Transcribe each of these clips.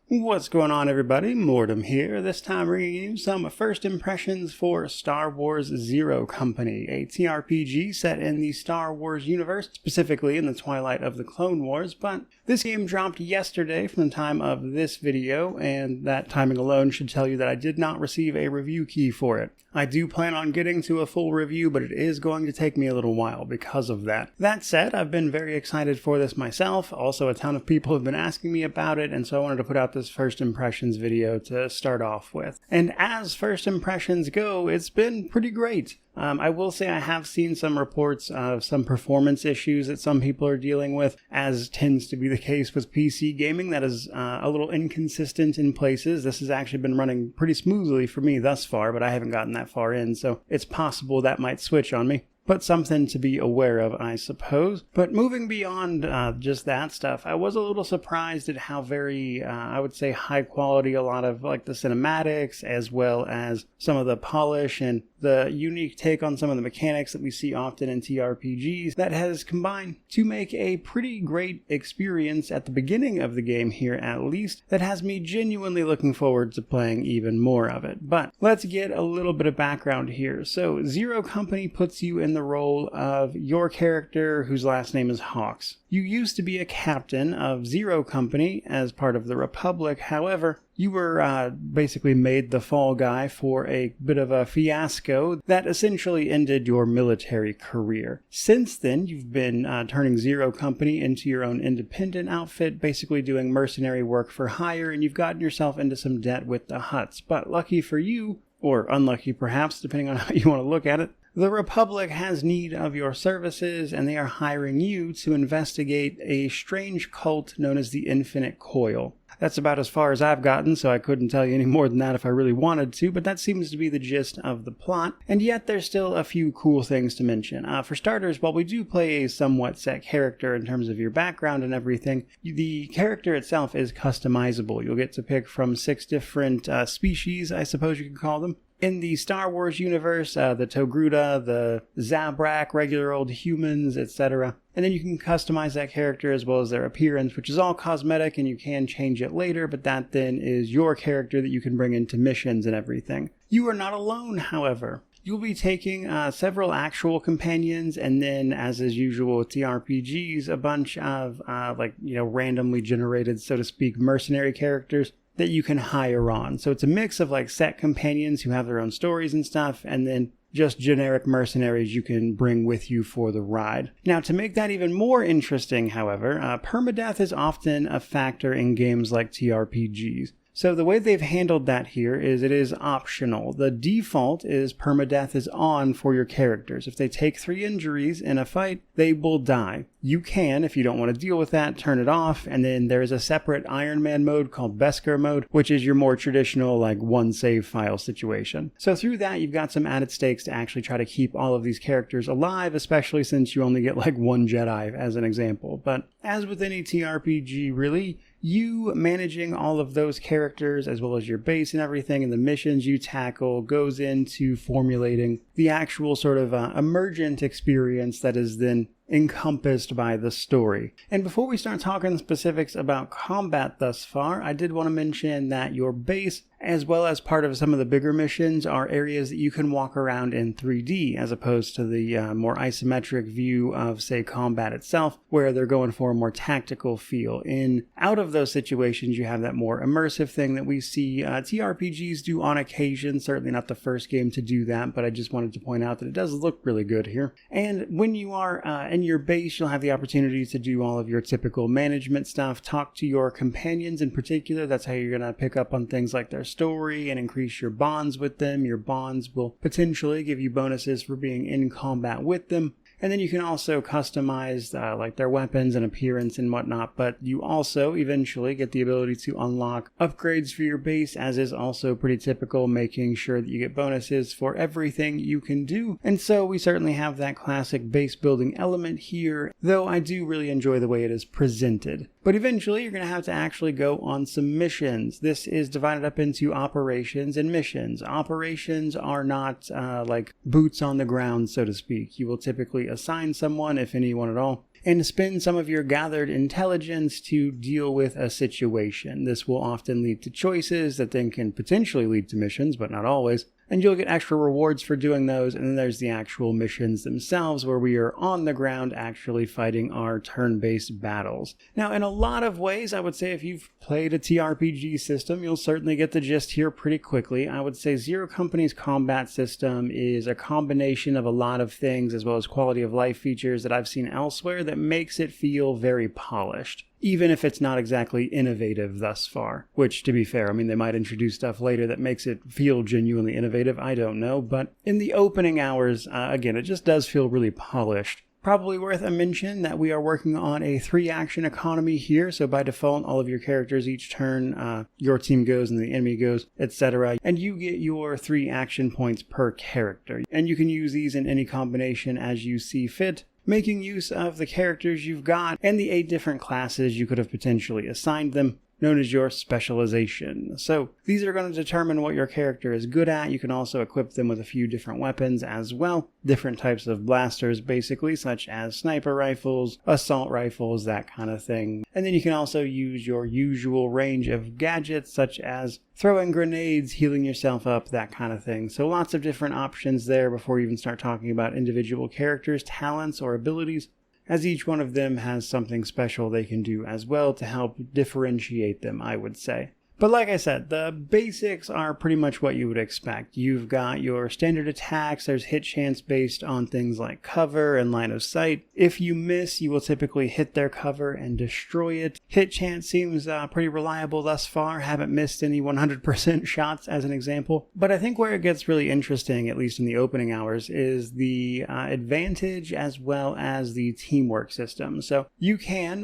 What's going on, everybody? Mortem here, this time bringing you some first impressions for Star Wars Zero Company, a TRPG set in the Star Wars universe, specifically in the twilight of the Clone Wars, but this game dropped yesterday from the time of this video, and that timing alone should tell you that I did not receive a review key for it. I do plan on getting to a full review, but it is going to take me a little while because of that. That said, I've been very excited for this myself. Also, a ton of people have been asking me about it, and so I wanted to put out this first impressions video to start off with. And as first impressions go, it's been pretty great. I will say I have seen some reports of some performance issues that some people are dealing with, as tends to be the case with PC gaming. That is a little inconsistent in places. This has actually been running pretty smoothly for me thus far, but I haven't gotten that far in, so it's possible that might switch on me. But something to be aware of, I suppose. But moving beyond just that stuff, I was a little surprised at how very, I would say, high quality a lot of like the cinematics, as well as some of the polish and the unique take on some of the mechanics that we see often in TRPGs that has combined to make a pretty great experience at the beginning of the game here, at least, that has me genuinely looking forward to playing even more of it. But let's get a little bit of background here. So Zero Company puts you in the role of your character whose last name is Hawks. You used to be a captain of Zero Company as part of the Republic. However, you were basically made the fall guy for a bit of a fiasco that essentially ended your military career. Since then, you've been turning Zero Company into your own independent outfit, basically doing mercenary work for hire, and you've gotten yourself into some debt with the Hutts. But lucky for you, or unlucky perhaps, depending on how you want to look at it, the Republic has need of your services, and they are hiring you to investigate a strange cult known as the Infinite Coil. That's about as far as I've gotten, so I couldn't tell you any more than that if I really wanted to, but that seems to be the gist of the plot, and yet there's still a few cool things to mention. For starters, while we do play a somewhat set character in terms of your background and everything, the character itself is customizable. You'll get to pick from 6 different species, I suppose you could call them. In the Star Wars universe, the Togruta, the Zabrak, regular old humans, etc. And then you can customize that character as well as their appearance, which is all cosmetic, and you can change it later, but that then is your character that you can bring into missions and everything. You are not alone, however. You'll be taking several actual companions, and then, as is usual with TRPGs, a bunch of, randomly generated, so to speak, mercenary characters that you can hire on. So it's a mix of like set companions who have their own stories and stuff, and then just generic mercenaries you can bring with you for the ride. Now, to make that even more interesting, however, permadeath is often a factor in games like TRPGs. So the way they've handled that here is it is optional. The default is permadeath is on for your characters. If they take 3 injuries in a fight, they will die. You can, if you don't want to deal with that, turn it off, and then there is a separate Iron Man mode called Beskar mode, which is your more traditional, like, one save file situation. So through that, you've got some added stakes to actually try to keep all of these characters alive, especially since you only get, like, 1 Jedi, as an example. But as with any TRPG, really, you managing all of those characters as well as your base and everything and the missions you tackle goes into formulating the actual sort of emergent experience that is then encompassed by the story. And before we start talking specifics about combat thus far, I did want to mention that your base, as well as part of some of the bigger missions, are areas that you can walk around in 3D, as opposed to the more isometric view of, say, combat itself, where they're going for a more tactical feel. Out of those situations, you have that more immersive thing that we see TRPGs do on occasion, certainly not the first game to do that, but I just wanted to point out that it does look really good here. And when you are in your base, you'll have the opportunity to do all of your typical management stuff, talk to your companions in particular. That's how you're going to pick up on things like their story and increase your bonds with them. Your bonds will potentially give you bonuses for being in combat with them. And then you can also customize like their weapons and appearance and whatnot, but you also eventually get the ability to unlock upgrades for your base, as is also pretty typical, making sure that you get bonuses for everything you can do. And so we certainly have that classic base building element here, though I do really enjoy the way it is presented. But eventually you're going to have to actually go on some missions. This is divided up into operations and missions. Operations are not like boots on the ground, so to speak. You will typically assign someone, if anyone at all, and spend some of your gathered intelligence to deal with a situation. This will often lead to choices that then can potentially lead to missions, but not always. And you'll get extra rewards for doing those, and then there's the actual missions themselves where we are on the ground actually fighting our turn-based battles. Now, in a lot of ways, I would say if you've played a TRPG system, you'll certainly get the gist here pretty quickly. I would say Zero Company's combat system is a combination of a lot of things as well as quality of life features that I've seen elsewhere that makes it feel very polished, even if it's not exactly innovative thus far. Which, to be fair, I mean, they might introduce stuff later that makes it feel genuinely innovative, I don't know. But in the opening hours, again, it just does feel really polished. Probably worth a mention that we are working on a 3-action economy here, so by default, all of your characters each turn, your team goes and the enemy goes, etc. And you get your 3 action points per character. And you can use these in any combination as you see fit, making use of the characters you've got and the 8 different classes you could have potentially assigned them, known as your specialization. So these are going to determine what your character is good at. You can also equip them with a few different weapons as well, different types of blasters basically, such as sniper rifles, assault rifles, that kind of thing. And then you can also use your usual range of gadgets such as throwing grenades, healing yourself up, that kind of thing. So lots of different options there before you even start talking about individual characters, talents, or abilities, as each one of them has something special they can do as well to help differentiate them, I would say. But like I said, the basics are pretty much what you would expect. You've got your standard attacks. There's hit chance based on things like cover and line of sight. If you miss, you will typically hit their cover and destroy it. Hit chance seems pretty reliable thus far. Haven't missed any 100% shots as an example. But I think where it gets really interesting, at least in the opening hours, is the advantage as well as the teamwork system. So you can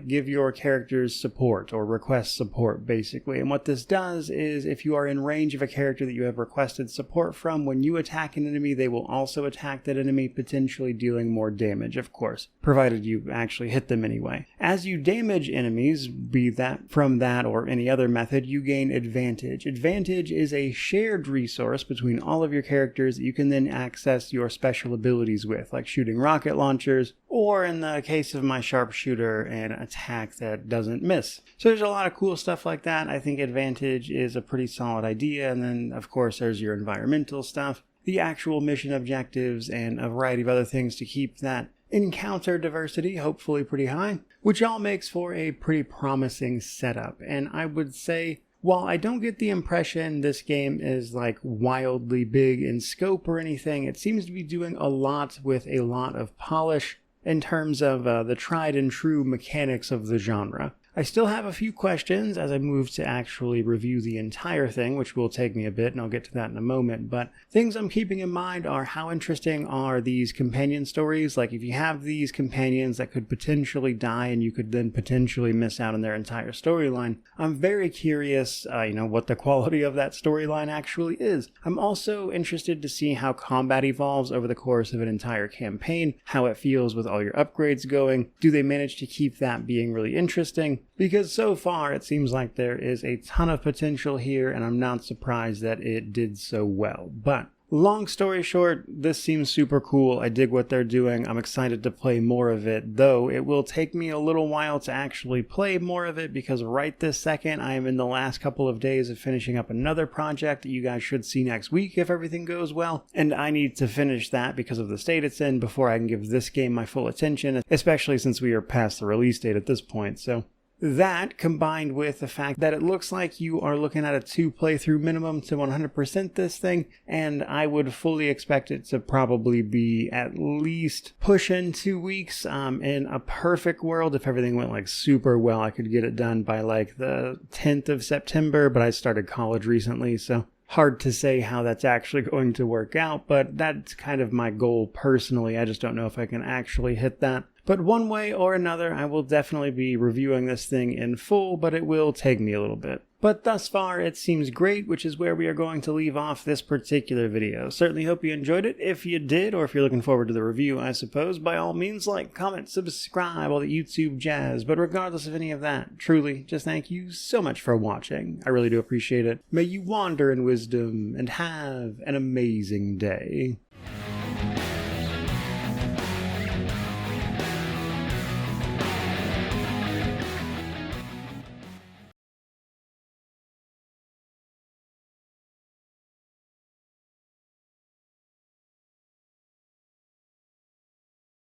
give your characters support or request support basically. And what this does is if you are in range of a character that you have requested support from, when you attack an enemy, they will also attack that enemy, potentially dealing more damage, of course, provided you actually hit them anyway. As you damage enemies, be that from that or any other method, you gain advantage. Advantage is a shared resource between all of your characters that you can then access your special abilities with, like shooting rocket launchers, or in the case of my sharpshooter, an attack that doesn't miss. So there's a lot of cool stuff like that. I think advantage is a pretty solid idea, and then of course there's your environmental stuff, the actual mission objectives, and a variety of other things to keep that encounter diversity hopefully pretty high, which all makes for a pretty promising setup. And I would say, while I don't get the impression this game is like wildly big in scope or anything, it seems to be doing a lot with a lot of polish in terms of the tried and true mechanics of the genre. I still have a few questions as I move to actually review the entire thing, which will take me a bit, and I'll get to that in a moment. But things I'm keeping in mind are how interesting are these companion stories. Like if you have these companions that could potentially die and you could then potentially miss out on their entire storyline, I'm very curious, what the quality of that storyline actually is. I'm also interested to see how combat evolves over the course of an entire campaign, how it feels with all your upgrades going. Do they manage to keep that being really interesting? Because so far it seems like there is a ton of potential here, and I'm not surprised that it did so well. But long story short, this seems super cool. I dig what they're doing. I'm excited to play more of it, though it will take me a little while to actually play more of it because right this second I am in the last couple of days of finishing up another project that you guys should see next week if everything goes well, and I need to finish that because of the state it's in before I can give this game my full attention, especially since we are past the release date at this point. So that, combined with the fact that it looks like you are looking at a 2 playthrough minimum to 100% this thing, and I would fully expect it to probably be at least pushing 2 weeks. In a perfect world, if everything went like super well, I could get it done by like the 10th of September, but I started college recently, so hard to say how that's actually going to work out, but that's kind of my goal personally. I just don't know if I can actually hit that. But one way or another, I will definitely be reviewing this thing in full, but it will take me a little bit. But thus far, it seems great, which is where we are going to leave off this particular video. Certainly hope you enjoyed it. If you did, or if you're looking forward to the review, I suppose, by all means, like, comment, subscribe, all the YouTube jazz. But regardless of any of that, truly, just thank you so much for watching. I really do appreciate it. May you wander in wisdom and have an amazing day.